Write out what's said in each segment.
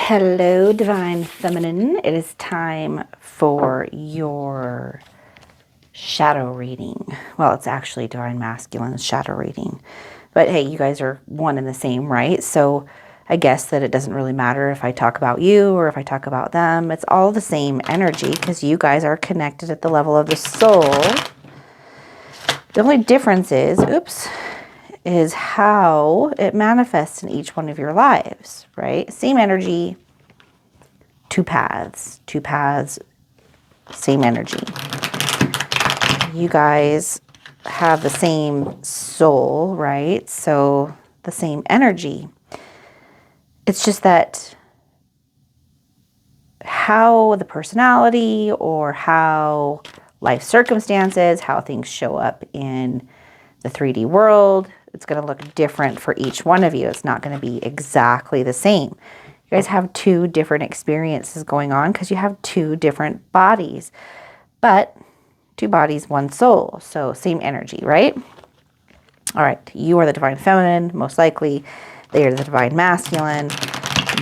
Hello, Divine Feminine. It is time for your shadow reading. Well, it's actually Divine Masculine's shadow reading. But hey, you guys are one and the same, right? So I guess that it doesn't really matter if I talk about you or if I talk about them. It's all the same energy because you guys are connected at the level of the soul. The only difference is how it manifests in each one of your lives, right? Same energy, two paths, same energy. You guys have the same soul, right? So the same energy. It's just that how the personality or how life circumstances, how things show up in the 3D world, it's going to look different for each one of you. It's not going to be exactly the same. You guys have two different experiences going on because you have two different bodies, but two bodies, one soul. So same energy, right? All right. You are the Divine Feminine, most likely. They are the Divine Masculine,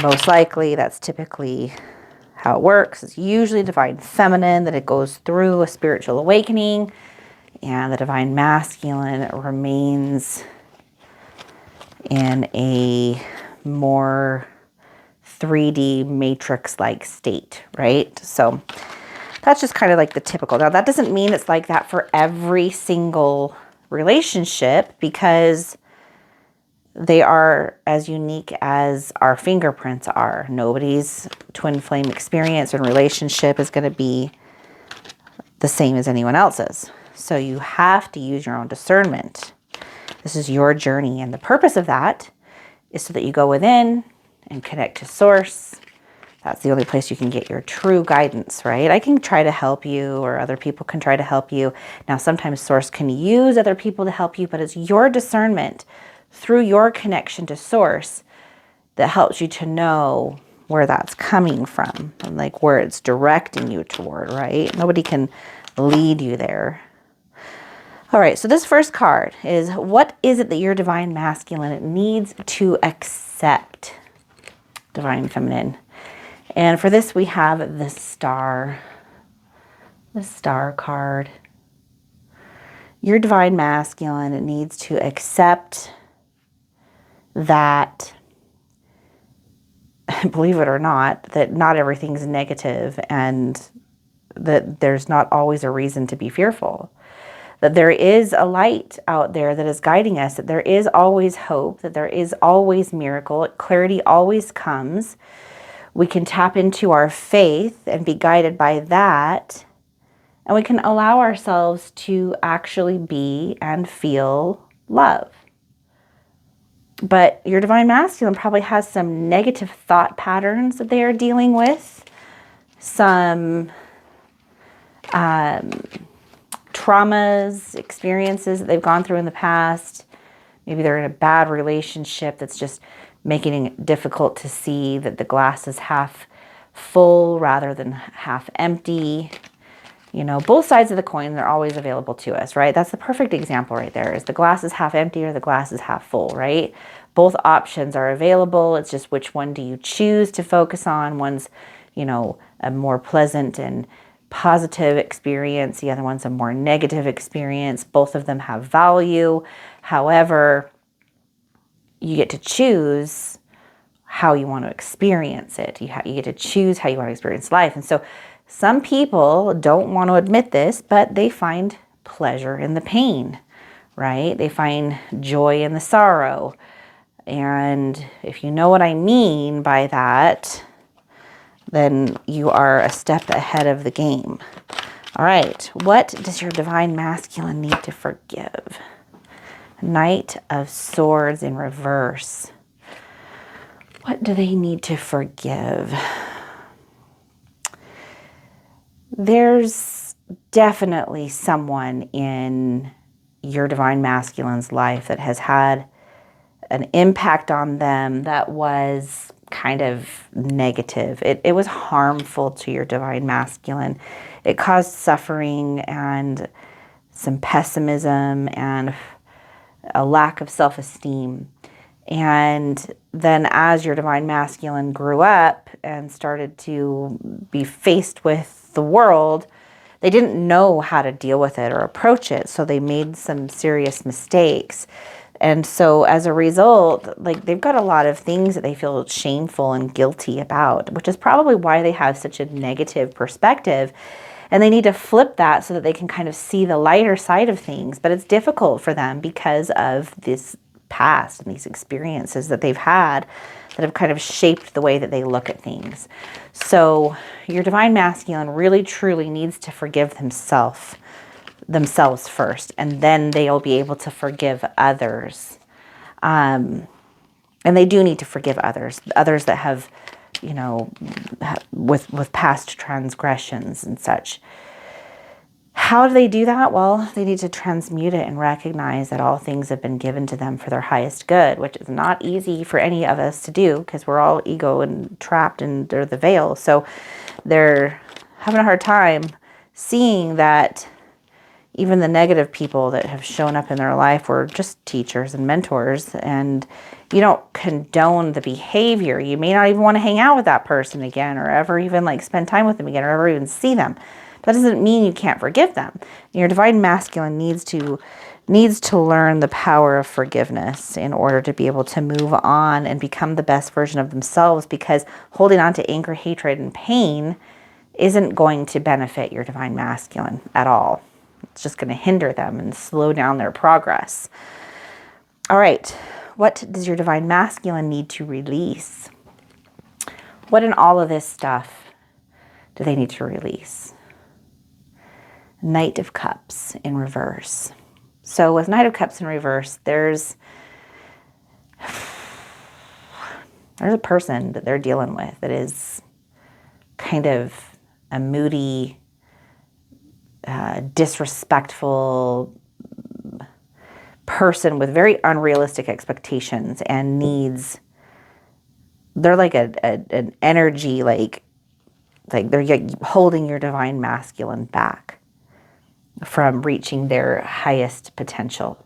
most likely. That's typically how it works. It's usually Divine Feminine that it goes through a spiritual awakening, and the Divine Masculine remains in a more 3D matrix-like state, right? So that's just kind of like the typical. Now, that doesn't mean it's like that for every single relationship because they are as unique as our fingerprints are. Nobody's twin flame experience and relationship is going to be the same as anyone else's. So you have to use your own discernment. This is your journey. And the purpose of that is so that you go within and connect to source. That's the only place you can get your true guidance, right? I can try to help you or other people can try to help you. Now, sometimes source can use other people to help you, but it's your discernment through your connection to source that helps you to know where that's coming from and like where it's directing you toward, right? Nobody can lead you there. All right, so this first card is, what is it that your Divine Masculine needs to accept, Divine Feminine? And for this, we have the Star card. Your Divine Masculine needs to accept that, believe it or not, that not everything's negative and that there's not always a reason to be fearful. That there is a light out there that is guiding us, that there is always hope, that there is always miracle, clarity always comes. We can tap into our faith and be guided by that. And we can allow ourselves to actually be and feel love. But your Divine Masculine probably has some negative thought patterns that they are dealing with. Some traumas, experiences that they've gone through in the past. Maybe they're in a bad relationship that's just making it difficult to see that the glass is half full rather than half empty. You know, both sides of the coin are always available to us, right? That's the perfect example right there, is the glass is half empty or the glass is half full, right? Both options are available. It's just which one do you choose to focus on? One's, you know, a more pleasant and positive experience. The other one's a more negative experience. Both of them have value. However, you get to choose how you want to experience it. You get to choose how you want to experience life. And so some people don't want to admit this, but they find pleasure in the pain, right? They find joy in the sorrow. And if you know what I mean by that, then you are a step ahead of the game. All right, what does your Divine Masculine need to forgive? Knight of Swords in reverse. What do they need to forgive? There's definitely someone in your Divine Masculine's life that has had an impact on them that was kind of negative. It was harmful to your Divine Masculine. It caused suffering and some pessimism and a lack of self-esteem. And then as your divine masculine grew up and started to be faced with the world, they didn't know how to deal with it or approach it. So they made some serious mistakes. And so as a result, like, they've got a lot of things that they feel shameful and guilty about, which is probably why they have such a negative perspective. And they need to flip that so that they can kind of see the lighter side of things. But it's difficult for them because of this past and these experiences that they've had that have kind of shaped the way that they look at things. So your divine masculine really truly needs to forgive themselves first, and then they'll be able to forgive others. And they do need to forgive others that have, you know, with past transgressions and such. How do they do that? Well, they need to transmute it and recognize that all things have been given to them for their highest good, which is not easy for any of us to do because we're all ego and trapped under the veil. So they're having a hard time seeing that even the negative people that have shown up in their life were just teachers and mentors, and you don't condone the behavior. You may not even want to hang out with that person again, or ever even like spend time with them again, or ever even see them. That doesn't mean you can't forgive them. Your divine masculine needs to learn the power of forgiveness in order to be able to move on and become the best version of themselves, because holding on to anger, hatred, and pain isn't going to benefit your divine masculine at all. It's just going to hinder them and slow down their progress. All right, what does your divine masculine need to release? What in all of this stuff do they need to release? Knight of Cups in reverse. So with Knight of Cups in reverse, there's a person that they're dealing with that is kind of a moody, disrespectful person with very unrealistic expectations and needs. They're like an energy, like they're holding your divine masculine back from reaching their highest potential.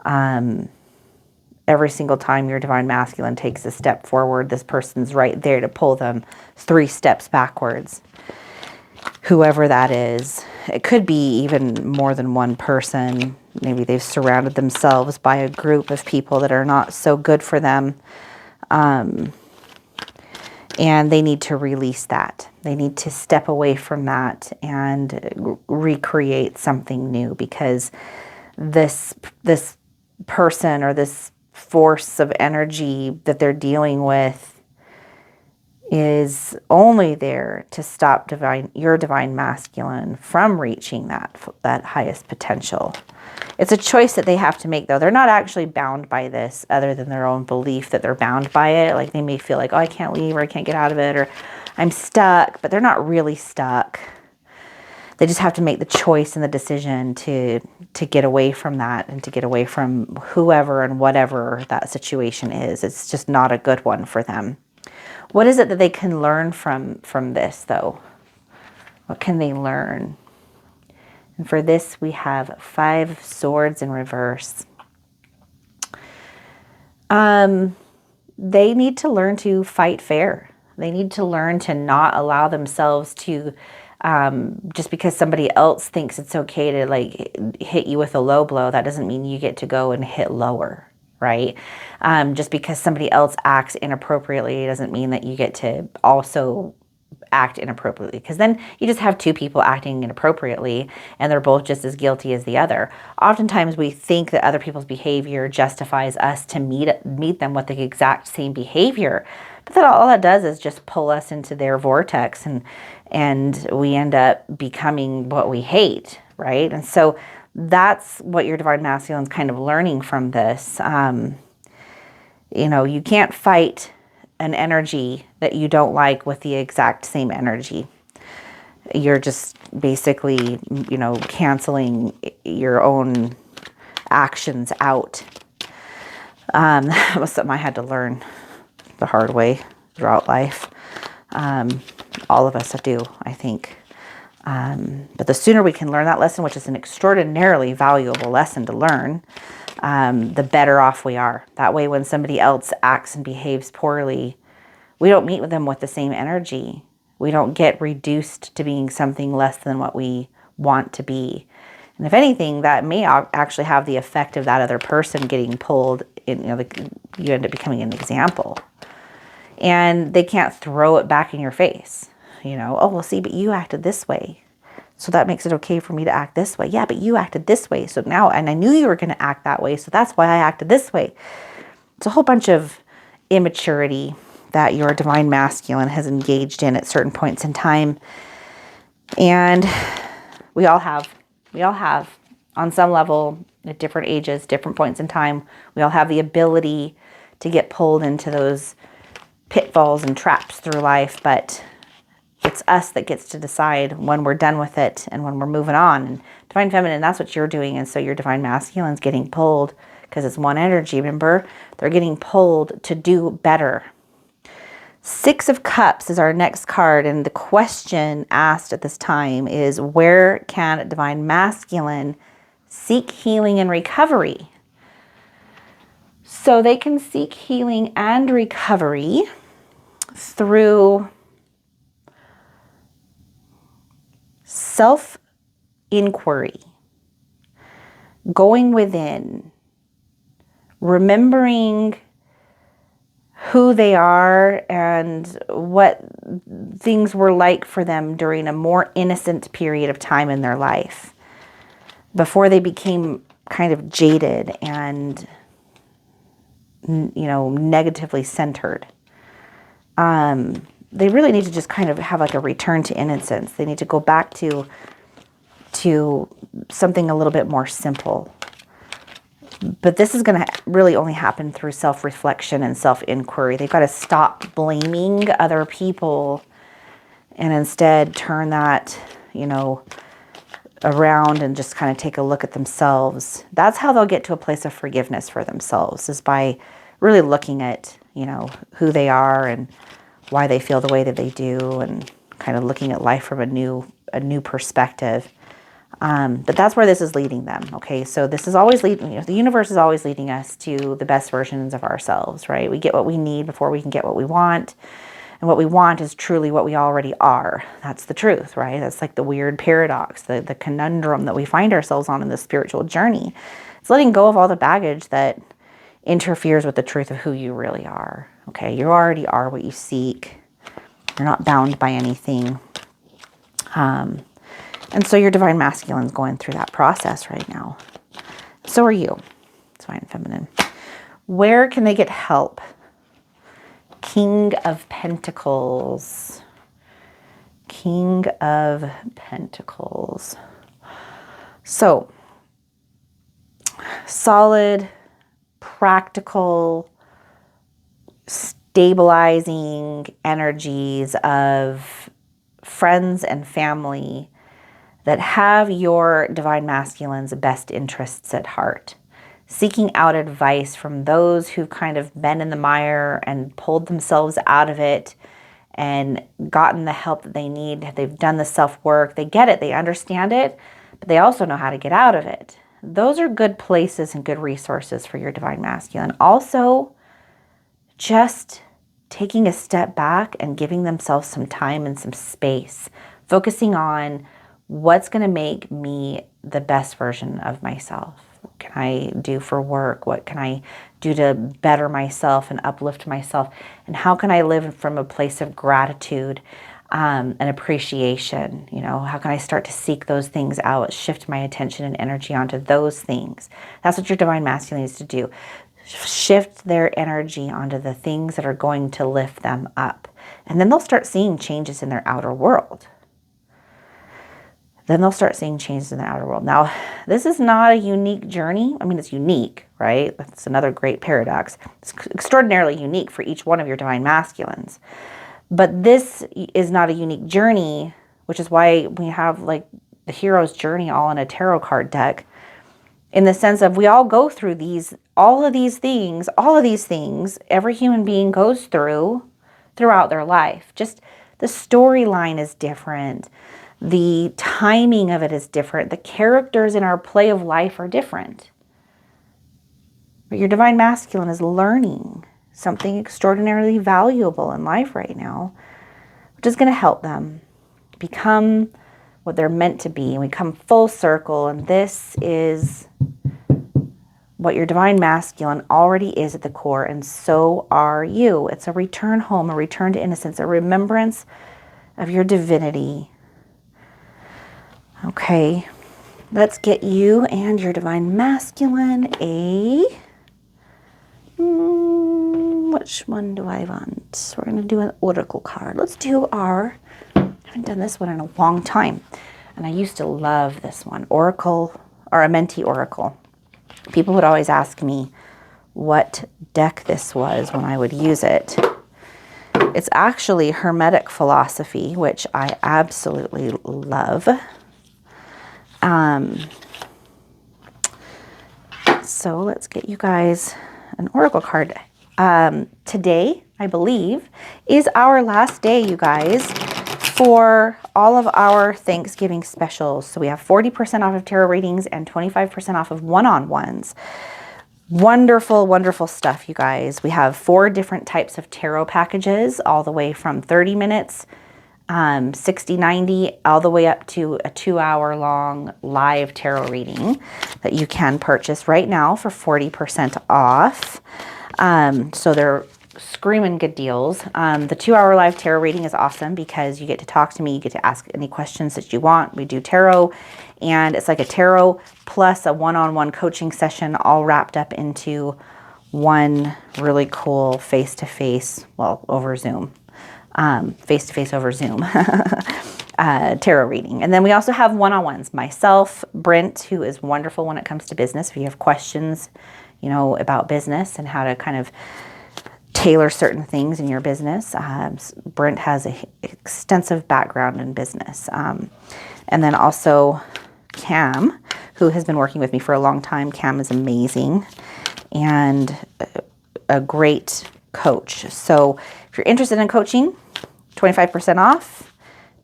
Every single time your divine masculine takes a step forward, this person's right there to pull them 3 steps backwards. Whoever that is. It could be even more than one person. Maybe they've surrounded themselves by a group of people that are not so good for them. And they need to release that. They need to step away from that and recreate something new, because this person or this force of energy that they're dealing with is only there to stop your divine masculine from reaching that highest potential. It's a choice that they have to make, though. They're not actually bound by this other than their own belief that they're bound by it. Like, they may feel like, oh, I can't leave, or I can't get out of it, or I'm stuck, but they're not really stuck. They just have to make the choice and the decision to get away from that and to get away from whoever and whatever that situation is. It's just not a good one for them. What is it that they can learn from this, though? What can they learn? And for this, we have 5 swords in reverse. They need to learn to fight fair. They need to learn to not allow themselves to, just because somebody else thinks it's okay to like hit you with a low blow, that doesn't mean you get to go and hit lower. Right? Just because somebody else acts inappropriately doesn't mean that you get to also act inappropriately, because then you just have 2 people acting inappropriately and they're both just as guilty as the other. Oftentimes we think that other people's behavior justifies us to meet them with the exact same behavior, but that all that does is just pull us into their vortex, and we end up becoming what we hate, right? And so that's what your divine masculine is kind of learning from this. You can't fight an energy that you don't like with the exact same energy. You're just basically, canceling your own actions out. That was something I had to learn the hard way throughout life. All of us do, I think. But the sooner we can learn that lesson, which is an extraordinarily valuable lesson to learn, the better off we are. That way, when somebody else acts and behaves poorly, we don't meet with them with the same energy. We don't get reduced to being something less than what we want to be. And if anything, that may actually have the effect of that other person getting pulled in, you end up becoming an example. And they can't throw it back in your face. Oh, well, see, but you acted this way, so that makes it okay for me to act this way. Yeah, but you acted this way. So now, and I knew you were going to act that way, so that's why I acted this way. It's a whole bunch of immaturity that your divine masculine has engaged in at certain points in time. And we all have on some level at different ages, different points in time, we all have the ability to get pulled into those pitfalls and traps through life, but it's us that gets to decide when we're done with it and when we're moving on. And divine feminine, that's what you're doing. And so your divine masculine's getting pulled because it's one energy. Remember, they're getting pulled to do better. 6 of Cups is our next card. And the question asked at this time is, where can divine masculine seek healing and recovery? So they can seek healing and recovery through self-inquiry, going within, remembering who they are and what things were like for them during a more innocent period of time in their life, before they became kind of jaded and, negatively centered. They really need to just kind of have like a return to innocence. They need to go back to something a little bit more simple. But this is going to really only happen through self-reflection and self-inquiry. They've got to stop blaming other people and instead turn that, around and just kind of take a look at themselves. That's how they'll get to a place of forgiveness for themselves, is by really looking at, who they are and why they feel the way that they do, and kind of looking at life from a new perspective. But that's where this is leading them. Okay, so this is always leading. The universe is always leading us to the best versions of ourselves, right? We get what we need before we can get what we want, and what we want is truly what we already are. That's the truth, right? That's like the weird paradox, the conundrum that we find ourselves on in this spiritual journey. It's letting go of all the baggage that interferes with the truth of who you really are. Okay, you already are what you seek. You're not bound by anything. And so your divine masculine is going through that process right now. So are you, divine feminine. Where can they get help? King of Pentacles. King of Pentacles. So, solid, practical, stabilizing energies of friends and family that have your divine masculine's best interests at heart. Seeking out advice from those who've kind of been in the mire and pulled themselves out of it and gotten the help that they need. They've done the self-work. They get it. They understand it, but they also know how to get out of it. Those are good places and good resources for your divine masculine. Also, just taking a step back and giving themselves some time and some space, focusing on what's going to make me the best version of myself. What can I do for work? What can I do to better myself and uplift myself? And how can I live from a place of gratitude and appreciation? How can I start to seek those things out, shift my attention and energy onto those things? That's what your divine masculine needs to do. Shift their energy onto the things that are going to lift them up. And then they'll start seeing changes in their outer world. Then they'll start seeing changes in the outer world. Now, this is not a unique journey. I mean, it's unique, right? That's another great paradox. It's extraordinarily unique for each one of your divine masculines. But this is not a unique journey, which is why we have like the hero's journey all in a tarot card deck, in the sense of we all go through all of these things, every human being goes throughout their life. Just the storyline is different. The timing of it is different. The characters in our play of life are different. But your divine masculine is learning something extraordinarily valuable in life right now, which is going to help them become what they're meant to be. And we come full circle, and this is what your divine masculine already is at the core, and so are you. It's a return home, a return to innocence, a remembrance of your divinity. Okay, let's get you and your divine masculine a... which one do I want? We're going to do an oracle card. Let's do our... I haven't done this one in a long time, and I used to love this one. Oracle, or a Mentee Oracle. People would always ask me what deck this was when I would use it. It's actually Hermetic Philosophy, which I absolutely love. So let's get you guys an oracle card. Today, I believe, is our last day, you guys, for all of our Thanksgiving specials. So we have 40% off of tarot readings and 25% off of one-on-ones. Wonderful, wonderful stuff, you guys. We have 4 different types of tarot packages, all the way from 30 minutes, 60, 90, all the way up to a 2-hour long live tarot reading that you can purchase right now for 40% off. So they're screaming good deals. The 2-hour live tarot reading is awesome because you get to talk to me, you get to ask any questions that you want. We do tarot, and it's like a tarot plus a one-on-one coaching session all wrapped up into one really cool face-to-face, well, over Zoom, face-to-face over Zoom tarot reading. And then we also have one-on-ones. Myself, Brent, who is wonderful when it comes to business. If you have questions, you know, about business and how to kind of tailor certain things in your business. Brent has an extensive background in business. And then also Cam, who has been working with me for a long time. Cam is amazing and a great coach. So if you're interested in coaching, 25% off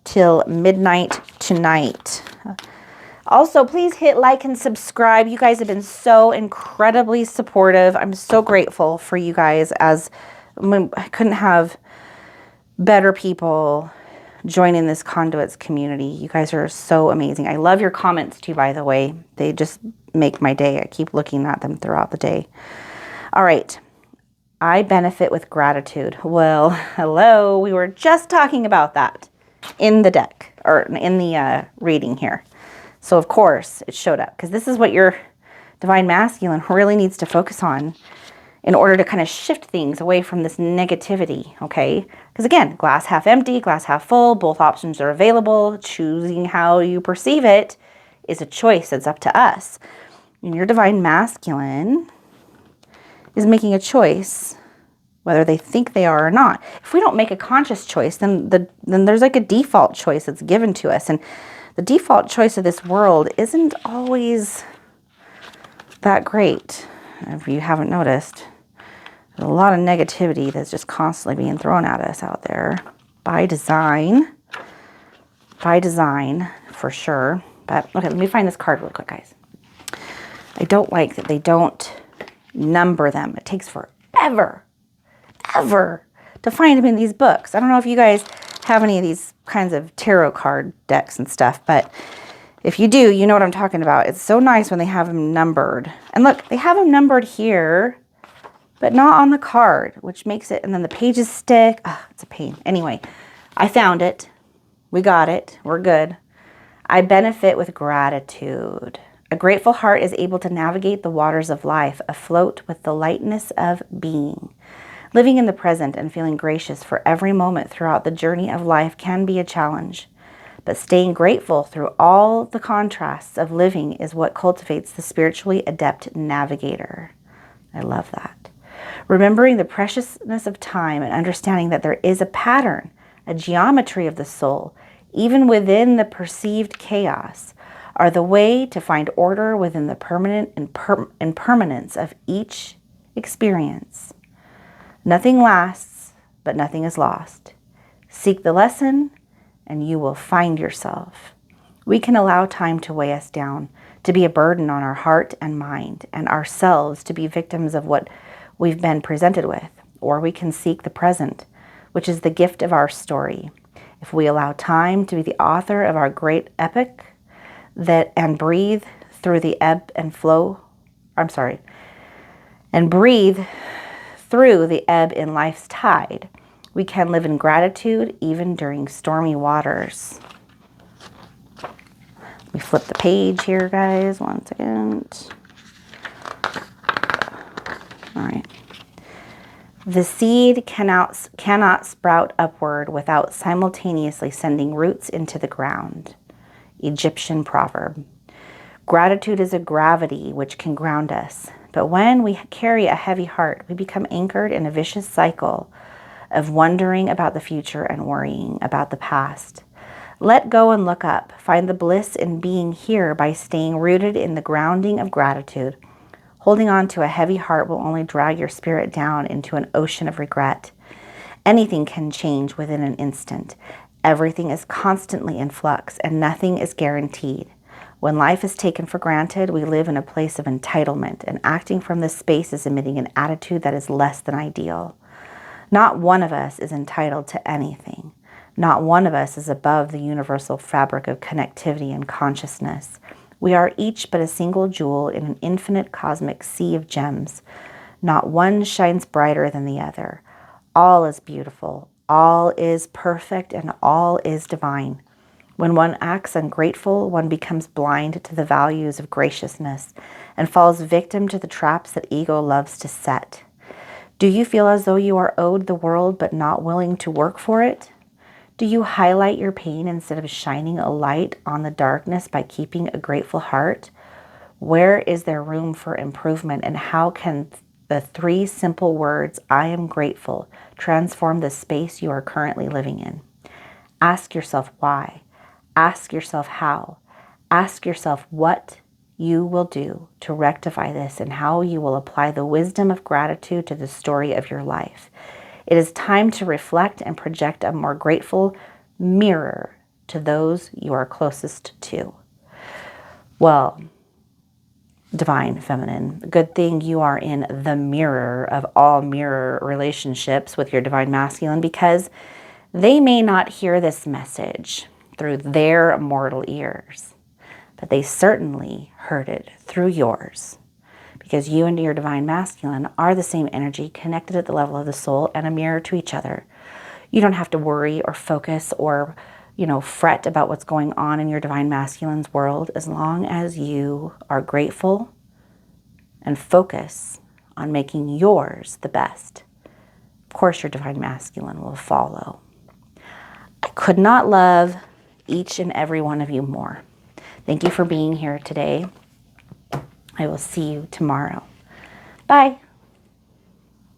till midnight tonight. Also, please hit like and subscribe. You guys have been so incredibly supportive. I'm so grateful for you guys, as I couldn't have better people joining this Conduits community. You guys are so amazing. I love your comments too, by the way. They just make my day. I keep looking at them throughout the day. All right. I benefit with gratitude. Well, hello. We were just talking about that in the deck, or in the reading here. So of course it showed up, because this is what your divine masculine really needs to focus on in order to kind of shift things away from this negativity, okay? Because again, glass half empty, glass half full, both options are available. Choosing how you perceive it is a choice. It's up to us. And your divine masculine is making a choice, whether they think they are or not. If we don't make a conscious choice, then there's like a default choice that's given to us. And the default choice of this world isn't always that great. If you haven't noticed, there's a lot of negativity that's just constantly being thrown at us out there by design for sure. But okay, let me find this card real quick, guys. I don't like that they don't number them. It takes forever to find them in these books. I don't know if you guys have any of these kinds of tarot card decks and stuff, but if you do, you know what I'm talking about. It's so nice when they have them numbered. And look, they have them numbered here, but not on the card, which makes it, and then the pages stick. It's a pain. Anyway, I found it. We got it. We're good. I benefit with gratitude. A grateful heart is able to navigate the waters of life, afloat with the lightness of being. Living in the present and feeling gracious for every moment throughout the journey of life can be a challenge, but staying grateful through all the contrasts of living is what cultivates the spiritually adept navigator. I love that. Remembering the preciousness of time and understanding that there is a pattern, a geometry of the soul, even within the perceived chaos, are the way to find order within the permanent impermanence of each experience. Nothing lasts, but nothing is lost. Seek the lesson and you will find yourself. We can allow time to weigh us down, to be a burden on our heart and mind, and ourselves to be victims of what we've been presented with. Or we can seek the present, which is the gift of our story. If we allow time to be the author of our great epic, and breathe through the ebb and flow, and breathe through the ebb in life's tide, we can live in gratitude even during stormy waters. Let me flip the page here, guys. 1 second. All right. The seed cannot sprout upward without simultaneously sending roots into the ground. Egyptian proverb. Gratitude is a gravity which can ground us, but when we carry a heavy heart, we become anchored in a vicious cycle of wondering about the future and worrying about the past. Let go and look up. Find the bliss in being here by staying rooted in the grounding of gratitude. Holding on to a heavy heart will only drag your spirit down into an ocean of regret. Anything can change within an instant. Everything is constantly in flux, and nothing is guaranteed. When life is taken for granted, we live in a place of entitlement, and acting from this space is emitting an attitude that is less than ideal. Not one of us is entitled to anything. Not one of us is above the universal fabric of connectivity and consciousness. We are each but a single jewel in an infinite cosmic sea of gems. Not one shines brighter than the other. All is beautiful, all is perfect, and all is divine. When one acts ungrateful, one becomes blind to the values of graciousness and falls victim to the traps that ego loves to set. Do you feel as though you are owed the world but not willing to work for it? Do you highlight your pain instead of shining a light on the darkness by keeping a grateful heart? Where is there room for improvement, and how can the 3 simple words, I am grateful, transform the space you are currently living in? Ask yourself why. Ask yourself how. Ask yourself what you will do to rectify this and how you will apply the wisdom of gratitude to the story of your life. It is time to reflect and project a more grateful mirror to those you are closest to. Well, Divine Feminine, good thing you are in the mirror of all mirror relationships with your Divine Masculine, because they may not hear this message through their mortal ears, but they certainly heard it through yours, because you and your Divine Masculine are the same energy, connected at the level of the soul and a mirror to each other. You don't have to worry or focus or, fret about what's going on in your Divine Masculine's world, as long as you are grateful and focus on making yours the best. Of course, your Divine Masculine will follow. I could not love each and every one of you more. Thank you for being here today. I will see you tomorrow. Bye.